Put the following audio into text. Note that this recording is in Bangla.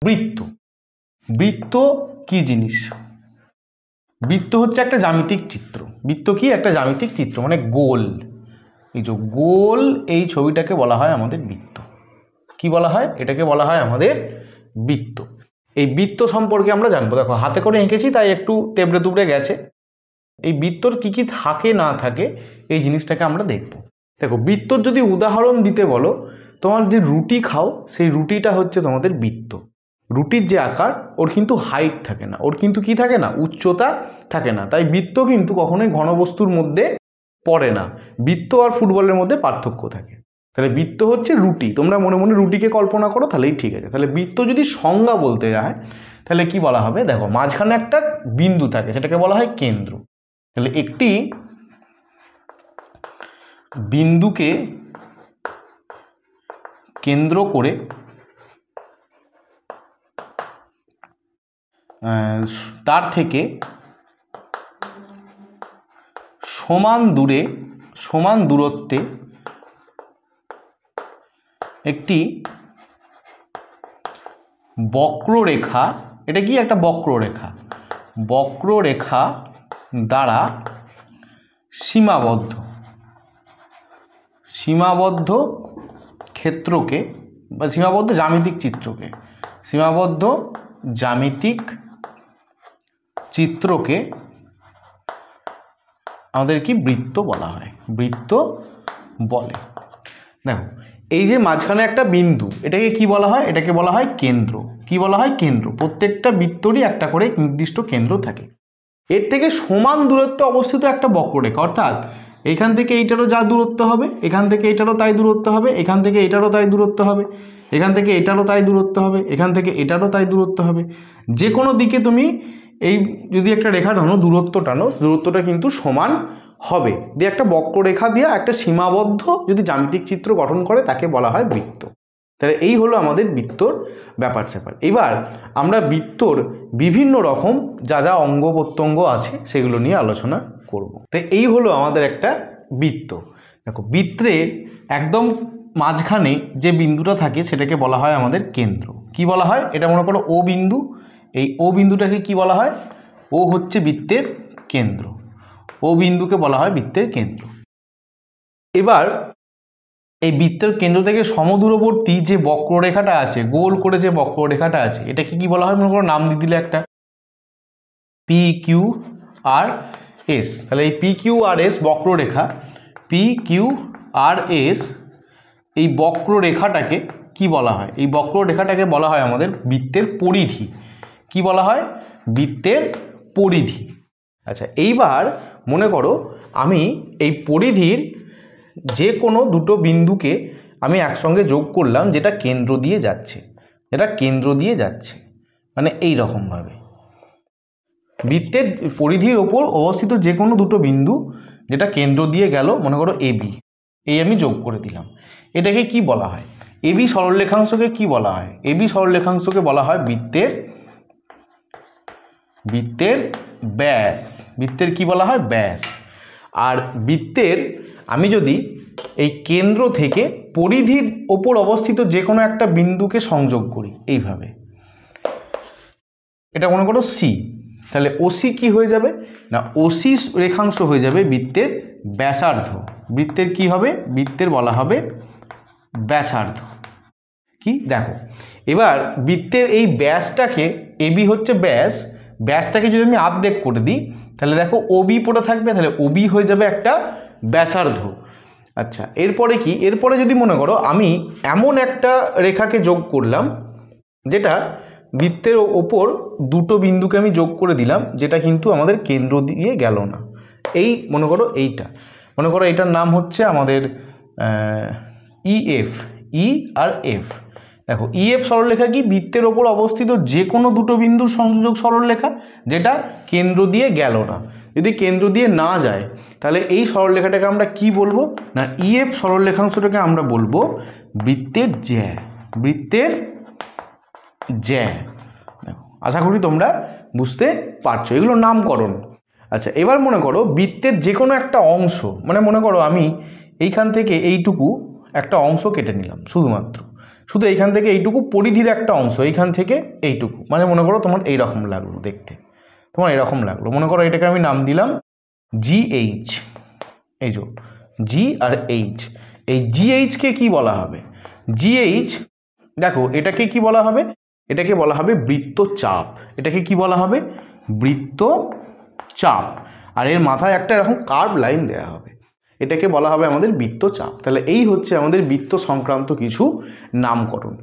বৃত্ত। বৃত্ত কি জিনিস? বৃত্ত হচ্ছে একটা জ্যামিতিক চিত্র। বৃত্ত কি? একটা জ্যামিতিক চিত্র, মানে গোল। এই যে গোল, এই ছবিটাকে বলা হয় আমাদের বৃত্ত। কি বলা হয়? এটাকে বলা হয় আমাদের বৃত্ত। এই বৃত্ত সম্পর্কে আমরা জানবো। দেখো হাতে করে এঁকেছি তাই একটু তেবড়ে তুবড়ে গেছে। এই বৃত্তর কি কি থাকে না থাকে এই জিনিসটাকে আমরা দেখব। দেখো বৃত্তর যদি উদাহরণ দিতে বলো, তোমার যে রুটি খাও সেই রুটিটা হচ্ছে তোমাদের বৃত্ত। রুটির যে আকার, ওর কিন্তু হাইট থাকে না, ওর কিন্তু কি থাকে না, উচ্চতা থাকে না। তাই বৃত্ত কিন্তু কখনোই ঘনবস্তুর মধ্যে পড়ে না। বৃত্ত আর ফুটবলের মধ্যে পার্থক্য থাকে। তাহলে বৃত্ত হচ্ছে রুটি। তোমরা মনে মনে রুটিকে কল্পনা করো, তাহলেই ঠিক আছে। তাহলে বৃত্ত যদি সংজ্ঞা বলতে যায় তাহলে কি বলা হবে? দেখো মাঝখানে একটা বিন্দু থাকে, সেটাকে বলা হয় কেন্দ্র। তাহলে একটি বিন্দুকে কেন্দ্র করে তার থেকে সমান দূরত্বে একটি বক্ররেখা, এটা কি? একটা বক্ররেখা। বক্ররেখা দ্বারা সীমাবদ্ধ ক্ষেত্রকে বা সীমাবদ্ধ জ্যামিতিক চিত্রকে আমাদের কি বৃত্ত বলা হয়, বৃত্ত বলে। দেখো এই যে মাঝখানে একটা বিন্দু, এটাকে কি বলা হয়? এটাকে বলা হয় কেন্দ্র। কি বলা হয়? কেন্দ্র। প্রত্যেকটা বৃত্তরই একটা করে নির্দিষ্ট কেন্দ্র থাকে। এর থেকে সমান দূরত্বে অবস্থিত একটা বক্ররেখা, অর্থাৎ এখান থেকে এইটারও যা দূরত্ব হবে, এখান থেকে এটারও তাই দূরত্ব হবে, এখান থেকে এটারও তাই দূরত্ব হবে, এখান থেকে এটারও তাই দূরত্ব হবে, এখান থেকে এটারও তাই দূরত্ব হবে। যে কোনো দিকে তুমি এই যদি একটা রেখা টানো, দূরত্বটা কিন্তু সমান হবে। দিয়ে একটা বক্ররেখা দিয়ে একটা সীমাবদ্ধ যদি জ্যামিতিক চিত্র গঠন করে তাকে বলা হয় বৃত্ত। তাহলে এই হলো আমাদের বৃত্তর ব্যাপার স্যাপার। এবার আমরা বৃত্তর বিভিন্ন রকম যা যা অঙ্গ প্রত্যঙ্গ আছে সেগুলো নিয়ে আলোচনা করব। তো এই হলো আমাদের একটা বৃত্ত। দেখো বৃত্তের একদম মাঝখানে যে বিন্দুটা থাকে সেটাকে বলা হয় আমাদের কেন্দ্র। কি বলা হয়? এটা মনে করো ও বিন্দু। এই ও বিন্দুটাকে কি বলা হয়? ও হচ্ছে বৃত্তের কেন্দ্র। ও বিন্দুকে বলা হয় বৃত্তের কেন্দ্র। এবার এই বৃত্তের কেন্দ্র থেকে সমদূরবর্তী যে বক্ররেখাটা আছে, গোল করে যে বক্ররেখাটা আছে, এটাকে কি বলা হয়? মনে করো নাম দিয়ে দিলে একটা PQRS। তাহলে এই PQRS বক্ররেখা, PQRS এই বক্ররেখাটাকে কি বলা হয়? এই বক্ররেখাটাকে বলা হয় আমাদের বৃত্তের পরিধি। কি বলা হয়? বৃত্তের পরিধি। আচ্ছা এইবার মনে করো আমি এই পরিধির যে কোনো দুটো বিন্দুকে আমি একসঙ্গে যোগ করলাম, যেটা কেন্দ্র দিয়ে যাচ্ছে, মানে এই রকমভাবে বৃত্তের পরিধির ওপর অবস্থিত যে কোনো দুটো বিন্দু যেটা কেন্দ্র দিয়ে গেল, মনে করো AB, এই আমি যোগ করে দিলাম। এটাকে কি বলা হয়? AB সরলরেখাংশকে কি বলা হয়? AB সরলরেখাংশকে বলা হয় বৃত্তের ব্যাস। বৃত্তের কি বলা হয়? ব্যাস। আর বৃত্তের আমি যদি এই কেন্দ্র থেকে পরিধির ওপর অবস্থিত যে কোনো একটা বিন্দুকে সংযোগ করি এইভাবে, এটা মনে করো C, তাহলে OC কি হয়ে যাবে না? OC রেখাংশ হয়ে যাবে বৃত্তের ব্যাসার্ধ। বৃত্তের কি হবে? বৃত্তের বলা হবে ব্যাসার্ধ। কি দেখো এবার বৃত্তের এই ব্যাসটাকে, AB হচ্ছে ব্যাস, ব্যাসটাকে যদি আমি আর্ধেক করে দিই তাহলে দেখো OB পড়ে থাকবে, তাহলে OB হয়ে যাবে একটা ব্যাসার্ধ। আচ্ছা এরপরে কি? এরপরে যদি মনে করো আমি এমন একটা রেখাকে যোগ করলাম যেটা বৃত্তের ওপর দুটো বিন্দুকে আমি যোগ করে দিলাম, যেটা কিন্তু আমাদের কেন্দ্র দিয়ে গেল না। এই মনে করো এটার নাম হচ্ছে আমাদের EF, E আর F। দেখো EF সরলরেখা কি? বৃত্তের ওপর অবস্থিত যে কোনো দুটো বিন্দুর সংযোগ সরলরেখা, যেটা কেন্দ্র দিয়ে গেল না। যদি কেন্দ্র দিয়ে না যায় তাহলে এই সরলরেখাটাকে আমরা কি বলবো না? EF সরলরেখাংশটাকে আমরা বলবো বৃত্তের জ্যা। বৃত্তের জ্যা। দেখো আশা করি তোমরা বুঝতে পারছো, এগুলো নামকরণ। আচ্ছা এবার মনে করো বৃত্তের যে কোনো একটা অংশ, মানে মনে করো আমি এইখান থেকে এইটুকু একটা অংশ কেটে নিলাম শুধুমাত্র, শুধু এইখান থেকে এইটুকু পরিধির একটা অংশ, এইখান থেকে এইটুকু, মানে মনে করো তোমার এইরকম লাগলো দেখতে, তোমার এরকম লাগলো, মনে করো এটাকে আমি নাম দিলাম জিএইচ। এই যে জি আর এইচ, এই জিএইচকে কি বলা হবে? জিএইচ দেখো এটাকে কি বলা হবে? এটাকে বলা হবে বৃত্তচাপ। এটাকে কি বলা হবে? বৃত্তচাপ। আর এর মাথায় একটা এরকম কার্ভ লাইন দেওয়া হবে, এটাকে বলা হবে আমাদের বৃত্তচাপ। তাহলে এই হচ্ছে আমাদের বৃত্ত সংক্রান্ত কিছু নামকরণ।